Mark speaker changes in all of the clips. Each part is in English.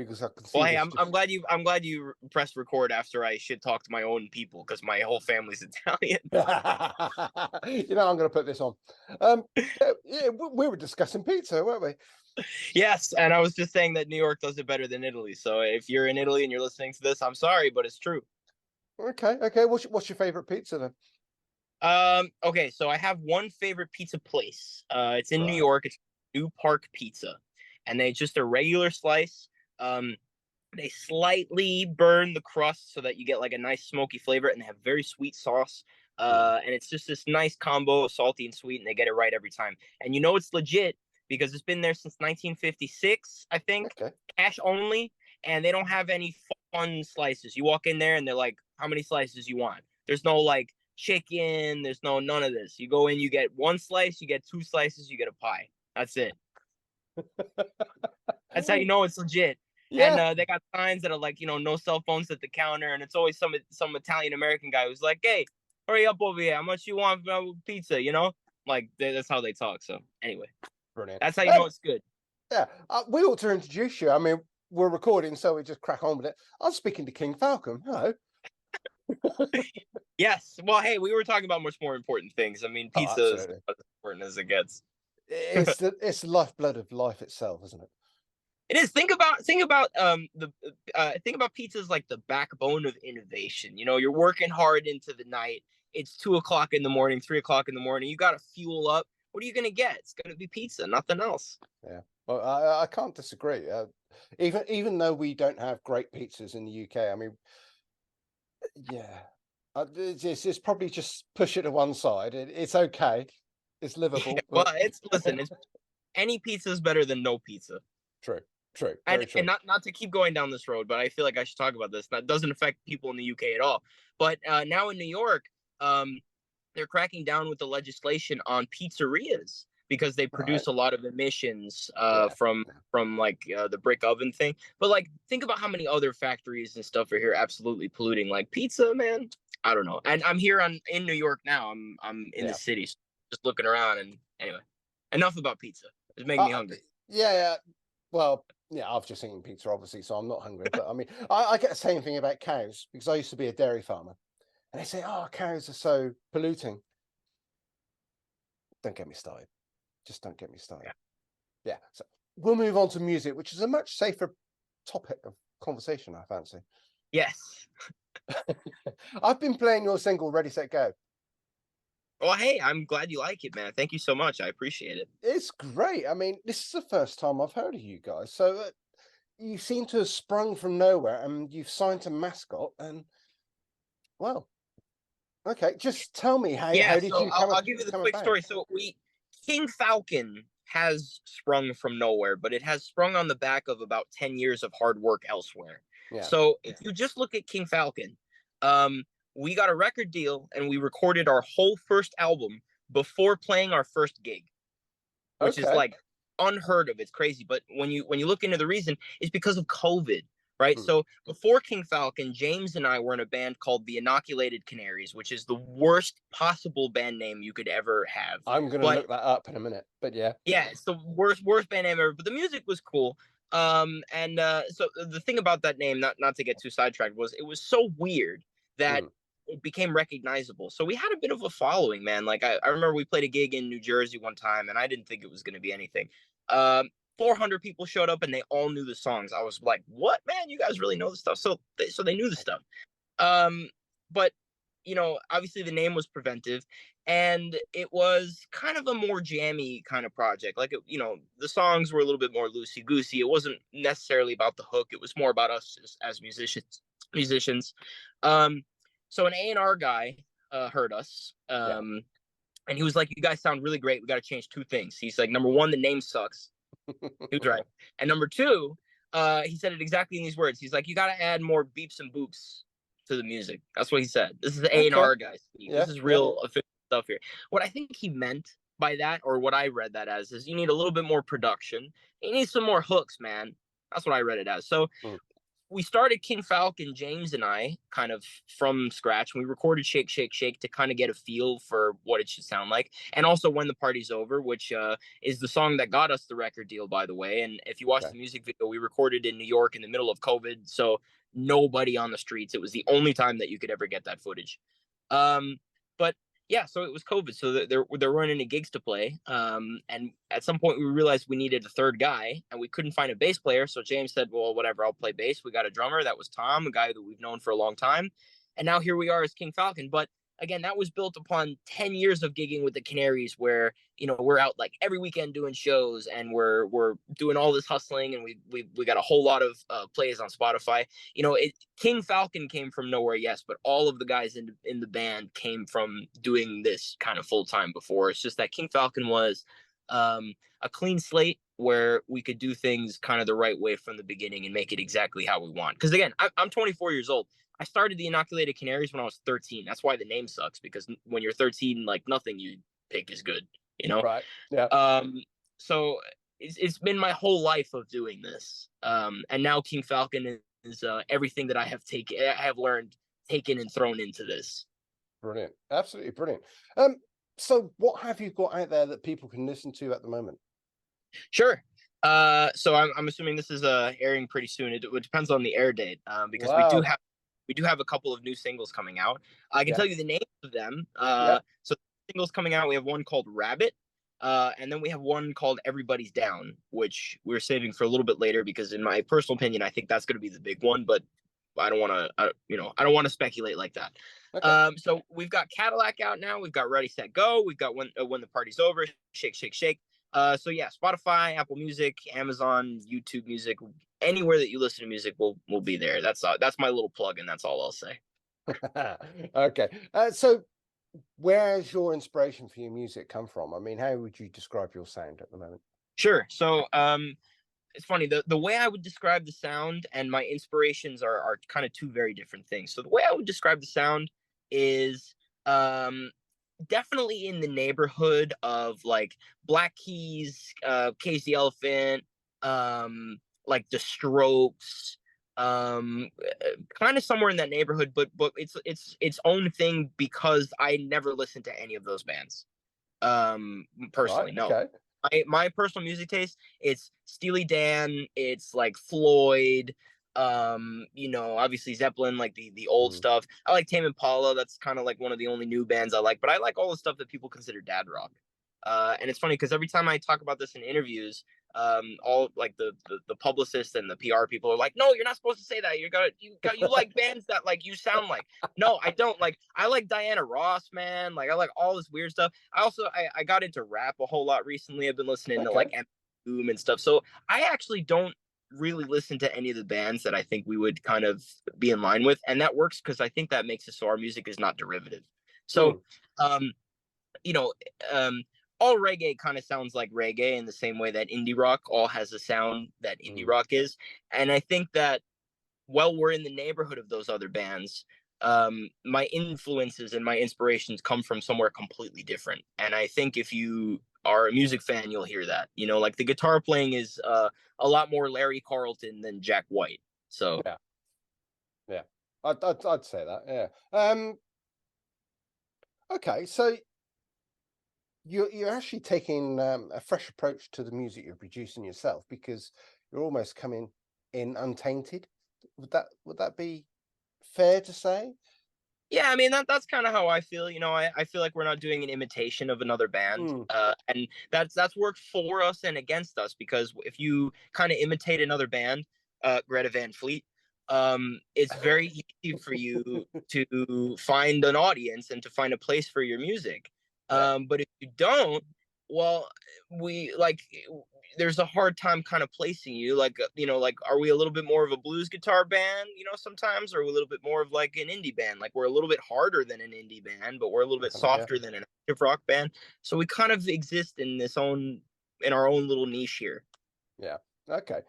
Speaker 1: because I can
Speaker 2: Well,
Speaker 1: see
Speaker 2: hey,
Speaker 1: this.
Speaker 2: I'm glad you pressed record after I shit talked my own people because my whole family's Italian.
Speaker 1: You know, I'm going to put this on. Yeah, we were discussing pizza, weren't we?
Speaker 2: Yes, and I was just saying that New York does it better than Italy. So if you're in Italy and you're listening to this, I'm sorry, but it's true.
Speaker 1: Okay. What's your favorite pizza then?
Speaker 2: Okay, so I have one favorite pizza place. It's in New
Speaker 1: Right.
Speaker 2: York. It's New Park Pizza, and they just a regular slice. They slightly burn the crust so that you get like a nice smoky flavor, and they have very sweet sauce. And it's just this nice combo of salty and sweet, and they get it right every time. And you know it's legit because it's been there since 1956, I think,
Speaker 1: Okay.
Speaker 2: cash only, and they don't have any fun slices. You walk in there and they're like, "How many slices you want?" There's no like chicken. There's no none of this. You go in, you get one slice, you get two slices, you get a pie. That's it. That's how you know it's legit. And
Speaker 1: Yeah.
Speaker 2: they got signs that are like, no cell phones at the counter, and it's always some Italian American guy who's like, "Hey, hurry up over here! How much you want for pizza?" Like that's how they talk. So anyway,
Speaker 1: Brilliant.
Speaker 2: that's how you know it's good.
Speaker 1: Yeah. We ought to introduce you. I mean, we're recording, so we just crack on with it. I'm speaking to King Falcon. Hello.
Speaker 2: Yes. Well, hey, we were talking about much more important things. I mean,
Speaker 1: Oh,
Speaker 2: pizza is
Speaker 1: absolutely.
Speaker 2: as important as it gets.
Speaker 1: It's the lifeblood of life itself, isn't it?
Speaker 2: It is. Think about pizza as like the backbone of innovation. You're working hard into the night. It's 2 o'clock in the morning, 3 o'clock in the morning. You got to fuel up. What are you gonna get? It's gonna be pizza, nothing else.
Speaker 1: Yeah. Well, I can't disagree. Even though we don't have great pizzas in the UK, I mean, yeah, it's probably just push it to one side. It's okay. It's livable,
Speaker 2: Well,
Speaker 1: but
Speaker 2: it's any pizza is better than no pizza.
Speaker 1: true, true,
Speaker 2: And
Speaker 1: very
Speaker 2: and
Speaker 1: true.
Speaker 2: not to keep going down this road, but I feel like I should talk about this. That doesn't affect people in the UK at all. But now in New York, they're cracking down with the legislation on pizzerias because they
Speaker 1: Right.
Speaker 2: produce a lot of emissions
Speaker 1: Yeah.
Speaker 2: from like the brick oven thing. But like, think about how many other factories and stuff are here absolutely polluting. Like pizza, man. I don't know. And I'm here in New York now. I'm in the
Speaker 1: Yeah.
Speaker 2: city, so just looking around. And anyway, enough about pizza. It's making me
Speaker 1: Uh,
Speaker 2: hungry.
Speaker 1: yeah. Well, yeah, I've just eaten pizza, obviously, so I'm not hungry. But I mean, I get the same thing about cows because I used to be a dairy farmer, and they say, "Oh, cows are so polluting." Don't get me started. Just don't get me started. Yeah. So we'll move on to music, which is a much safer topic of conversation, I fancy.
Speaker 2: Yes.
Speaker 1: I've been playing your single "Ready Set Go."
Speaker 2: Well, hey, I'm glad you like it, man. Thank you so much. I appreciate it.
Speaker 1: It's great. I mean, this is the first time I've heard of you guys, so you seem to have sprung from nowhere, and you've signed to Mascot, and well, okay. Just tell me
Speaker 2: Yeah,
Speaker 1: how did
Speaker 2: so
Speaker 1: you
Speaker 2: I'll give you the
Speaker 1: come
Speaker 2: quick
Speaker 1: about?
Speaker 2: story. So King Falcon has sprung from nowhere, but it has sprung on the back of about 10 years of hard work elsewhere.
Speaker 1: Yeah.
Speaker 2: So if you just look at King Falcon, um, we got a record deal and we recorded our whole first album before playing our first gig, which is
Speaker 1: Okay.
Speaker 2: like unheard of. It's crazy. But when you look into the reason, it's because of COVID, right?
Speaker 1: Hmm.
Speaker 2: So before King Falcon, James and I were in a band called the Inoculated Canaries, which is the worst possible band name you could ever have.
Speaker 1: I'm gonna
Speaker 2: But
Speaker 1: look that up in a minute. But yeah.
Speaker 2: yeah, it's the worst band name ever. But the music was cool. And so the thing about that name, not to get too sidetracked, was it was so weird that
Speaker 1: Hmm.
Speaker 2: it became recognizable. So we had a bit of a following, man. Like I remember we played a gig in New Jersey one time, and I didn't think it was going to be anything. 400 people showed up, and they all knew the songs. I was like, "What, man? You guys really know the stuff?" So they knew the stuff. But obviously the name was Preventive, and it was kind of a more jammy kind of project. Like, the songs were a little bit more loosey goosey. It wasn't necessarily about the hook. It was more about us as musicians. Musicians. So an A&R guy heard us,
Speaker 1: Yeah.
Speaker 2: and he was like, "You guys sound really great. We got to change two things." He's like, "Number one, the name sucks." He was right. And number two, he said it exactly in these words. He's like, "You got to add more beeps and boops to the music." That's what he said. This is the
Speaker 1: Okay.
Speaker 2: A&R guy speak.
Speaker 1: Yeah.
Speaker 2: This is
Speaker 1: Yeah.
Speaker 2: real official stuff here. What I think he meant by that, or what I read that as, is you need a little bit more production. You need some more hooks, man. That's what I read it as. So
Speaker 1: Hmm.
Speaker 2: we started King Falcon, James and I, kind of from scratch. We recorded Shake, Shake, Shake to kind of get a feel for what it should sound like. And also When the Party's Over, which is the song that got us the record deal, by the way. And if you watch the music video, we recorded in New York in the middle of COVID. So nobody on the streets. It was the only time that you could ever get that footage. But yeah, so it was COVID, so they're running into gigs to play. And at some point we realized we needed a third guy, and we couldn't find a bass player. So James said, "Well, whatever, I'll play bass." We got a drummer. That was Tom, a guy that we've known for a long time, and now here we are as King Falcon. But again, that was built upon 10 years of gigging with the Canaries, where we're out like every weekend doing shows, and we're doing all this hustling, and we got a whole lot of plays on Spotify. King Falcon came from nowhere, yes, but all of the guys in the band came from doing this kind of full time before. It's just that King Falcon was a clean slate where we could do things kind of the right way from the beginning and make it exactly how we want. Because again, I'm 24 years old. I started the Inoculated Canaries when I was 13. That's why the name sucks, because when you're 13, like nothing you pick is good,
Speaker 1: Right. Yeah.
Speaker 2: So it's been my whole life of doing this. And now King Falcon is everything that I have learned, taken and thrown into this.
Speaker 1: Brilliant. Absolutely brilliant. So what have you got out there that people can listen to at the moment?
Speaker 2: Sure. So I'm assuming this is airing pretty soon. It depends on the air date, because we do have a couple of new singles coming out. I can tell you the names of them. So singles coming out, we have one called Rabbit, and then we have one called Everybody's Down, which we're saving for a little bit later, because in my personal opinion, I think that's going to be the big one, but I don't want to, I don't want to speculate like that. Okay. So we've got Cadillac out now. We've got Ready, Set, Go. We've got When the Party's Over, Shake, Shake, Shake. So yeah, Spotify, Apple Music, Amazon, YouTube Music, anywhere that you listen to music will be there. That's my little plug, and that's all I'll say.
Speaker 1: Okay. So where has your inspiration for your music come from? I mean, how would you describe your sound at the moment?
Speaker 2: Sure. So it's funny, the way I would describe the sound and my inspirations are kind of two very different things. So the way I would describe the sound is definitely in the neighborhood of like Black Keys, Cage the Elephant, like The Strokes, kind of somewhere in that neighborhood, but its own thing, because I never listened to any of those bands. Personally, no.
Speaker 1: Okay.
Speaker 2: My personal music taste, it's Steely Dan, it's like Floyd, obviously Zeppelin, like the old stuff. I like Tame Impala. That's kind of like one of the only new bands I like, but I like all the stuff that people consider dad rock. And it's funny because every time I talk about this in interviews, all like the publicists and the PR people are like, "No, you're not supposed to say that. You like bands that like you sound like." No, I don't. Like, I like Diana Ross, man. Like, I like all this weird stuff. I got into rap a whole lot recently. I've been listening to like Boom and stuff. So I actually don't really listen to any of the bands that I think we would kind of be in line with, and that works because I think that makes it so our music is not derivative. So, all reggae kind of sounds like reggae in the same way that indie rock all has a sound that indie rock is. And I think that while we're in the neighborhood of those other bands, my influences and my inspirations come from somewhere completely different. And I think if you are a music fan, you'll hear that. Like the guitar playing is a lot more Larry Carlton than Jack White. So
Speaker 1: yeah, I'd say that. Yeah. Okay, so you're actually taking a fresh approach to the music you're producing yourself, because you're almost coming in untainted. Would that be fair to say?
Speaker 2: Yeah, I mean that's kind of how I feel. I feel like we're not doing an imitation of another band, and that's worked for us and against us, because if you kind of imitate another band, Greta Van Fleet, it's very easy for you to find an audience and to find a place for your music. But if you don't, well, there's a hard time kind of placing you. Like, are we a little bit more of a blues guitar band, sometimes, or are we a little bit more of like an indie band? Like, we're a little bit harder than an indie band, but we're a little bit softer than an active rock band. So we kind of exist in our own little niche here.
Speaker 1: Yeah. Okay.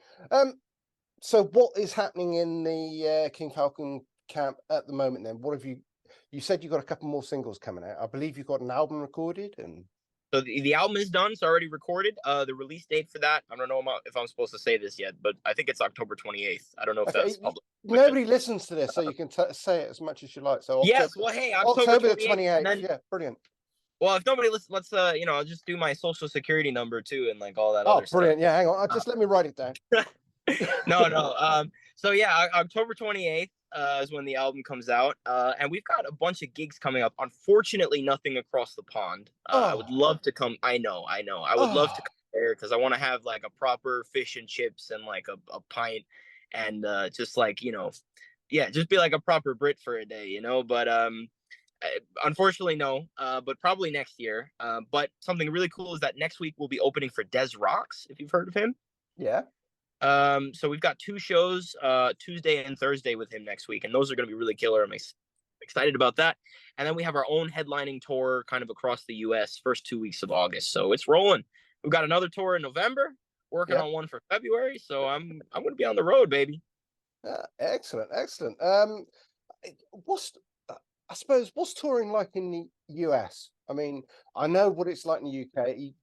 Speaker 1: So what is happening in the King Falcon camp at the moment then? What have you said you've got a couple more singles coming out. I believe you've got an album recorded, and
Speaker 2: So the album is done. It's already recorded. The release date for that, I don't know if I'm supposed to say this yet, but I think it's October 28th. I don't know if
Speaker 1: Okay,
Speaker 2: that's public.
Speaker 1: nobody listens to this, so you can say it as much as you like. So
Speaker 2: Yes. Well, hey, October
Speaker 1: October the
Speaker 2: 28th, and
Speaker 1: 28th.
Speaker 2: then
Speaker 1: Yeah, brilliant.
Speaker 2: well, if nobody listens, let's I'll just do my social security number too, and like all that
Speaker 1: Oh,
Speaker 2: other stuff.
Speaker 1: brilliant. Yeah, hang on. Just let me write it down.
Speaker 2: No. So yeah, October 28th is when the album comes out, and we've got a bunch of gigs coming up. Unfortunately, nothing across the pond. I would love to come. I know. I would love to come there because I want to have like a proper fish and chips and like a pint, and just like yeah, just be like a proper Brit for a day, But unfortunately, no. But probably next year. But something really cool is that next week we'll be opening for Des Rocks, if you've heard of him.
Speaker 1: Yeah.
Speaker 2: So we've got 2 shows, Tuesday and Thursday with him next week, and those are going to be really killer. I'm excited about that. And then we have our own headlining tour kind of across the US first 2 weeks of August. So it's rolling. We've got another tour in November, working on one for February. So I'm going to be on the road, baby.
Speaker 1: Excellent. What's I suppose what's touring like in the US? I mean, I know what it's like in the UK.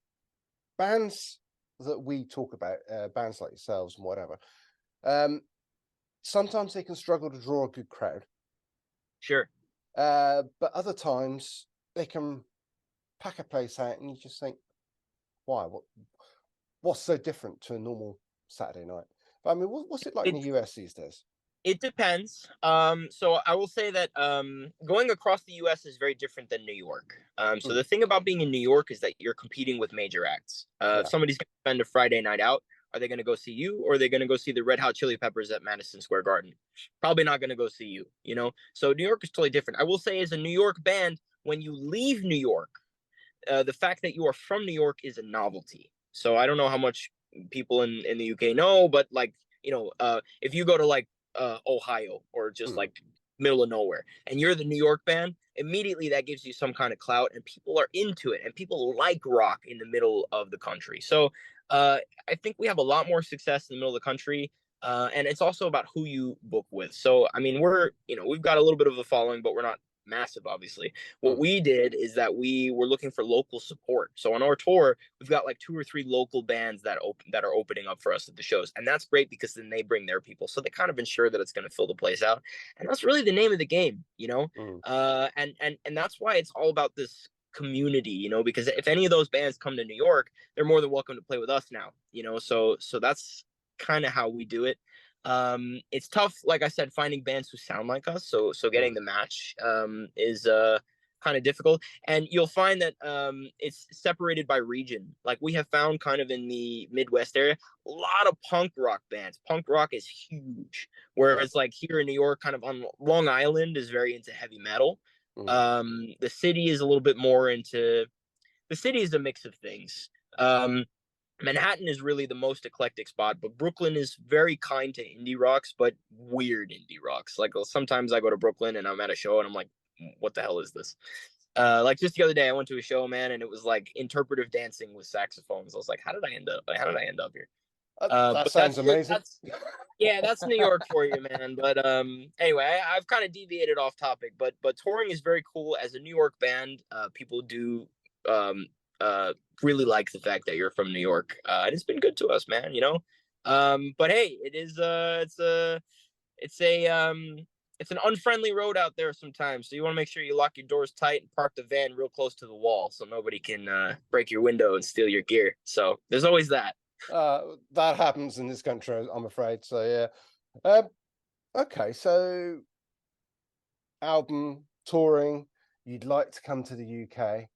Speaker 1: Bands that we talk about, bands like yourselves and whatever, sometimes they can struggle to draw a good crowd.
Speaker 2: Sure.
Speaker 1: But other times they can pack a place out and you just think, why? What's so different to a normal Saturday night? But I mean, what's it like in the US these days?
Speaker 2: It depends. So I will say that going across the U.S. is very different than New York. So the thing about being in New York is that you're competing with major acts. If somebody's going to spend a Friday night out, are they going to go see you, or are they going to go see the Red Hot Chili Peppers at Madison Square Garden? Probably not going to go see you. So New York is totally different. I will say, as a New York band, when you leave New York, the fact that you are from New York is a novelty. So I don't know how much people in the UK know, but like if you go to like Ohio or just like middle of nowhere and you're the New York band, immediately that gives you some kind of clout and people are into it and people like rock in the middle of the country. So I think we have a lot more success in the middle of the country, and it's also about who you book with. So I mean, we've got a little bit of a following, but we're not massive, obviously. What we did is that we were looking for local support. So on our tour, we've got like 2 or 3 local bands that are opening up for us at the shows, and that's great because then they bring their people, so they kind of ensure that it's going to fill the place out, and that's really the name of the game, and that's why it's all about this community, because if any of those bands come to New York, they're more than welcome to play with us now, so that's kind of how we do it. It's tough, like I said, finding bands who sound like us, so getting the match is kind of difficult, and you'll find that it's separated by region. Like we have found kind of in the Midwest area a lot of punk rock bands. Punk rock is huge, whereas like here in New York, kind of on Long Island, is very into heavy metal. The city is a little bit more into the city is a mix of things. Manhattan is really the most eclectic spot, but Brooklyn is very kind to indie rocks, but weird indie rocks. Like sometimes I go to Brooklyn and I'm at a show and I'm like, what the hell is this? Like just the other day I went to a show, man, and it was like interpretive dancing with saxophones. I was like, how did I end up here?
Speaker 1: That sounds amazing.
Speaker 2: That's New York for you, man. But anyway, I've kind of deviated off topic, but touring is very cool. As a New York band, people do really like the fact that you're from New York, and it's been good to us, man. But hey, it is it's an unfriendly road out there sometimes, so you want to make sure you lock your doors tight and park the van real close to the wall so nobody can break your window and steal your gear. So there's always that.
Speaker 1: That happens in this country, I'm afraid. So yeah. Okay, so album touring, you'd like to come to the UK.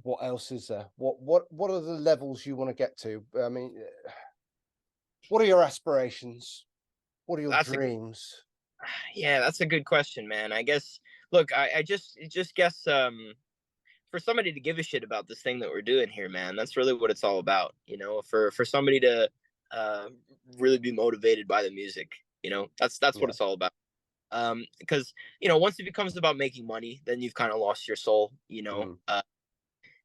Speaker 1: What else is there? What are the levels you want to get to? I mean, what are your aspirations? What are your dreams?
Speaker 2: That's a good question, man. I guess look, I just guess for somebody to give a shit about this thing that we're doing here, man, that's really what it's all about. For somebody to really be motivated by the music, that's what it's all about. Because once it becomes about making money, then you've kind of lost your soul,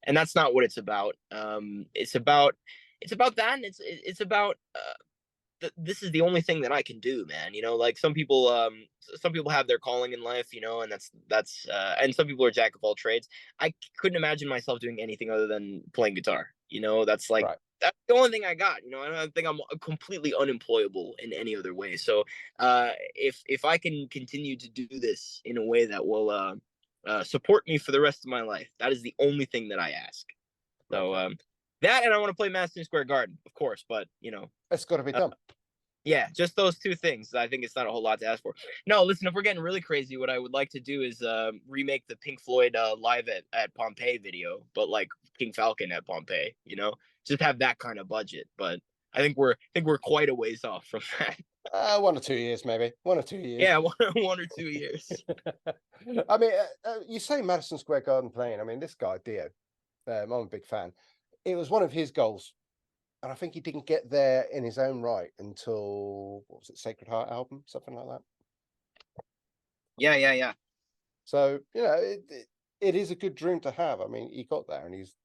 Speaker 2: and that's not what it's about. It's about that, and it's about this is the only thing that I can do, man. You know, like some people have their calling in life, you know, and and some people are jack of all trades. I couldn't imagine myself doing anything other than playing guitar. You know,
Speaker 1: Right.
Speaker 2: that's the only thing I got. You know, I don't think I'm completely unemployable in any other way. So, if I can continue to do this in a way that will support me for the rest of my life, that is the only thing that I ask. So,
Speaker 1: Okay.
Speaker 2: that, and I want to play Madison Square Garden, of course, but
Speaker 1: It's got to be done.
Speaker 2: yeah, just those two things. I think it's not a whole lot to ask for. No, listen, if we're getting really crazy, what I would like to do is remake the Pink Floyd live at Pompeii video, but like King Falcon at Pompeii. You know, just have that kind of budget. But I think we're quite a ways off from that.
Speaker 1: 1 or 2 years, maybe 1 or 2 years.
Speaker 2: Yeah, one or 2 years.
Speaker 1: I mean, you say Madison Square Garden playing. I mean, this guy Dio, I'm a big fan. It was one of his goals, and I think he didn't get there in his own right until what was it, Sacred Heart album, something like that.
Speaker 2: Yeah, yeah, yeah.
Speaker 1: So it is a good dream to have. I mean, he got there, and he's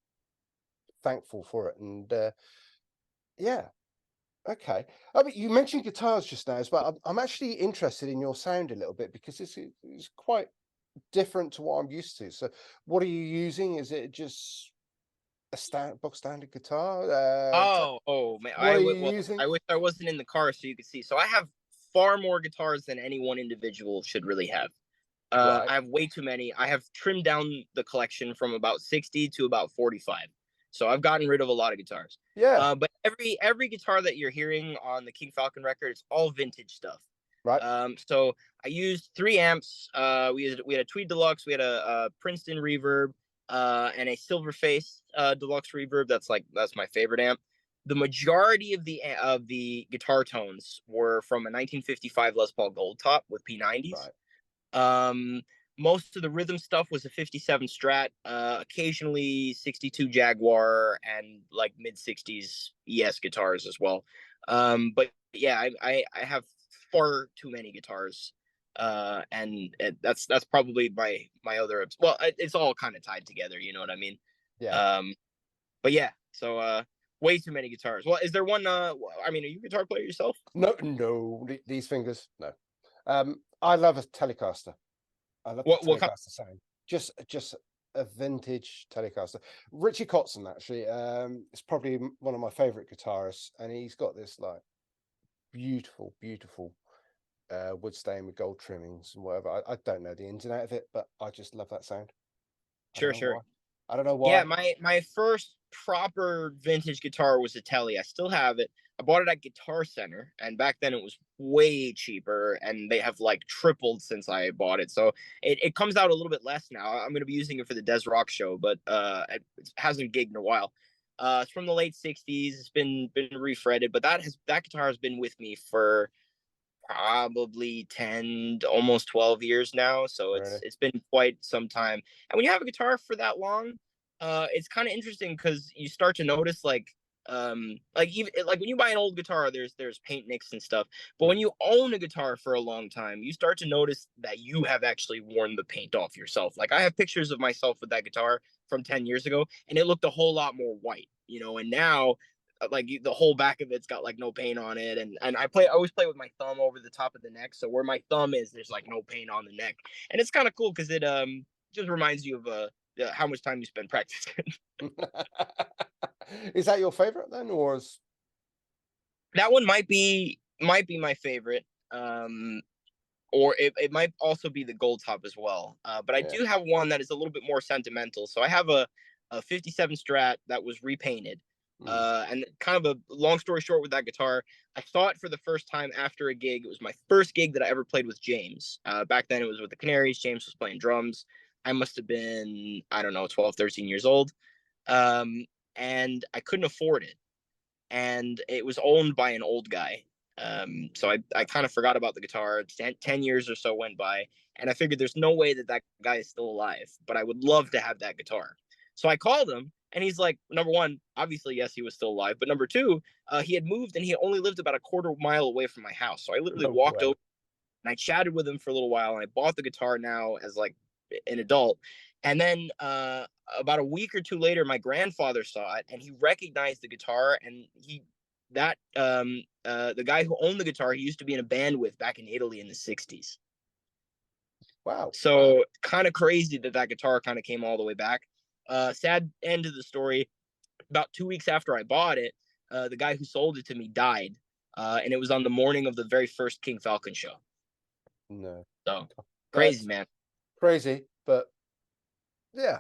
Speaker 1: thankful for it. And yeah, okay. I mean, you mentioned guitars just now as well. I'm actually interested in your sound a little bit because it's quite different to what I'm used to. So, what are you using? Is it just a box standard guitar?
Speaker 2: Oh man.
Speaker 1: What are you
Speaker 2: Well,
Speaker 1: using?
Speaker 2: I wish I wasn't in the car so you could see. So I have far more guitars than any one individual should really have.
Speaker 1: Right.
Speaker 2: I have way too many. I have trimmed down the collection from about 60 to about 45. So I've gotten rid of a lot of guitars.
Speaker 1: Yeah.
Speaker 2: But every guitar that you're hearing on the King Falcon record, it's all vintage stuff.
Speaker 1: Right.
Speaker 2: So I used 3 amps. We had a Tweed Deluxe, we had a Princeton reverb, and a Silverface Deluxe reverb. That's my favorite amp. The majority of the guitar tones were from a 1955 Les Paul Gold Top with P90s.
Speaker 1: Right.
Speaker 2: Um, Most of the rhythm stuff was a 57 Strat, occasionally 62 Jaguar, and like mid 60s ES guitars as well. But yeah, I have far too many guitars, and that's probably my other. Well, it's all kind of tied together. You know what I mean?
Speaker 1: Yeah.
Speaker 2: But yeah, so way too many guitars. Well, is there one? I mean, are you a guitar player yourself?
Speaker 1: No, these fingers, no. I love a Telecaster. I love the
Speaker 2: What kind?
Speaker 1: Telecaster sound. Just a vintage Telecaster. Richie Kotzen actually, is probably one of my favorite guitarists, and he's got this like beautiful wood stain with gold trimmings and whatever. I don't know the ins and out of it, but I just love that sound. I don't
Speaker 2: Sure,
Speaker 1: know
Speaker 2: sure.
Speaker 1: why. I don't know
Speaker 2: Yeah,
Speaker 1: why.
Speaker 2: my first proper vintage guitar was a Tele. I still have it. I bought it at Guitar Center, and back then it was way cheaper, and they have like tripled since I bought it. So it comes out a little bit less now. I'm gonna be using it for the Des Rock show, but it hasn't gigged in a while. It's from the late '60s. It's been refretted, but that guitar has been with me for probably 10 almost 12 years now, so
Speaker 1: Really?
Speaker 2: it's been quite some time. And when you have a guitar for that long, it's kind of interesting because you start to notice like even like when you buy an old guitar, there's paint nicks and stuff, but when
Speaker 1: Mm.
Speaker 2: you own a guitar for a long time, you start to notice that you have actually worn the paint off yourself. Like I have pictures of myself with that guitar from 10 years ago, and it looked a whole lot more white, and now like the whole back of it's got like no paint on it, and I always play with my thumb over the top of the neck, so where my thumb is, there's like no paint on the neck, and it's kind of cool because it just reminds you of how much time you spend practicing.
Speaker 1: Is that your favorite then, or is
Speaker 2: That one might be my favorite, or it might also be the gold top as well, but I
Speaker 1: yeah?
Speaker 2: do have one that is a little bit more sentimental. So I have a 57 Strat that was repainted.
Speaker 1: Mm.
Speaker 2: And kind of a long story short with that guitar, I saw it for the first time after a gig. It was my first gig that I ever played with James. Back then it was with the Canaries. James was playing drums. I must have been, I don't know, 12, 13 years old. Um, and I couldn't afford it. And it was owned by an old guy. So I kind of forgot about the guitar. 10 years or so went by, and I figured there's no way that guy is still alive, but I would love to have that guitar. So I called him, and he's like, number one, obviously, yes, he was still alive, but number two, he had moved and he only lived about a quarter mile away from my house. So I literally
Speaker 1: No
Speaker 2: walked over
Speaker 1: way.
Speaker 2: and I chatted with him for a little while, and I bought the guitar now as like an adult. And then about a week or two later, my grandfather saw it and he recognized the guitar, and the guy who owned the guitar, he used to be in a band with back in Italy in the 60s.
Speaker 1: Wow.
Speaker 2: So kind of crazy that that guitar kind of came all the way back. Sad end of the story. About 2 weeks after I bought it, the guy who sold it to me died, and it was on the morning of the very first King Falcon show.
Speaker 1: No.
Speaker 2: So crazy,
Speaker 1: That's
Speaker 2: man.
Speaker 1: crazy, but yeah.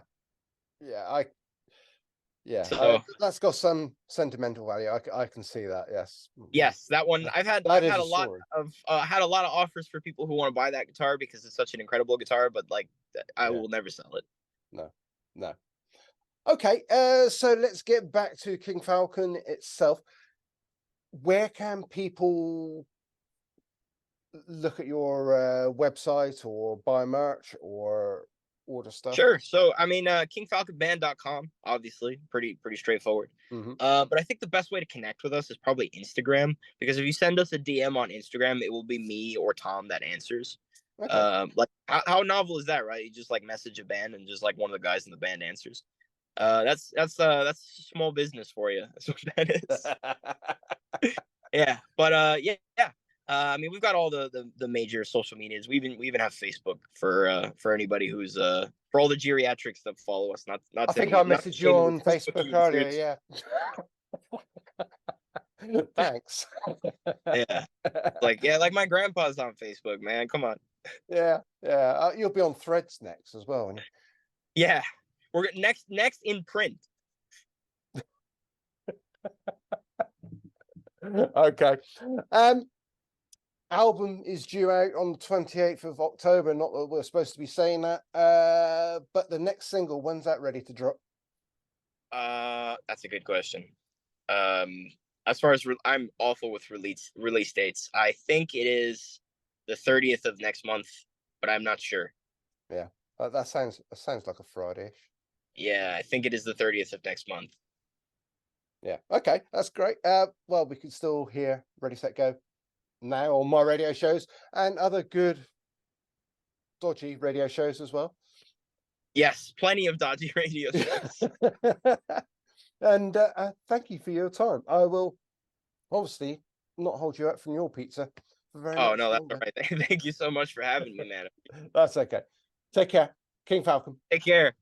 Speaker 1: Yeah,
Speaker 2: So
Speaker 1: that's got some sentimental value. I can see that. Yes.
Speaker 2: yes, that one
Speaker 1: That
Speaker 2: I've
Speaker 1: is
Speaker 2: had
Speaker 1: a
Speaker 2: a lot
Speaker 1: story.
Speaker 2: of had a lot of offers for people who want to buy that guitar because it's such an incredible guitar, but like I
Speaker 1: Yeah.
Speaker 2: will never sell it.
Speaker 1: No. No. Okay. So let's get back to King Falcon itself. Where can people look at your website or buy merch or order stuff?
Speaker 2: Sure. So I mean, kingfalconband.com, obviously, pretty straightforward.
Speaker 1: Hmm.
Speaker 2: But I think the best way to connect with us is probably Instagram, because if you send us a DM on Instagram, it will be me or Tom that answers.
Speaker 1: Okay.
Speaker 2: Like how novel is that, right? You just like message a band and just like one of the guys in the band answers. That's small business for you. That's what that is. Yeah, but yeah. I mean, we've got all the major social medias. We even have Facebook for anybody who's for all the geriatrics that follow us.
Speaker 1: I think I
Speaker 2: Not
Speaker 1: messaged you
Speaker 2: shaming the
Speaker 1: on
Speaker 2: Facebook
Speaker 1: Facebook earlier.
Speaker 2: users.
Speaker 1: Yeah. Thanks.
Speaker 2: Yeah, like my grandpa's on Facebook, man. Come on.
Speaker 1: Yeah, yeah. You'll be on Threads next as well. Won't
Speaker 2: Yeah, we're next in print.
Speaker 1: you? Okay. Album is due out on the 28th of October. Not that we're supposed to be saying that. But the next single, when's that ready to drop?
Speaker 2: That's a good question. As far as I'm awful with release dates. I think it is the 30th of next month, but I'm not sure.
Speaker 1: Yeah. That sounds like a Friday.
Speaker 2: Yeah, I think it is the 30th of next month.
Speaker 1: Yeah. Okay, that's great. Well, we can still hear Ready Set Go now on my radio shows and other good dodgy radio shows as well.
Speaker 2: Yes, plenty of dodgy radio shows.
Speaker 1: And thank you for your time. I will obviously not hold you up from your pizza for very
Speaker 2: Oh
Speaker 1: much
Speaker 2: no, that's all
Speaker 1: longer.
Speaker 2: right. Thank you so much for having me, man.
Speaker 1: That's okay. Take care. King Falcon.
Speaker 2: Take care.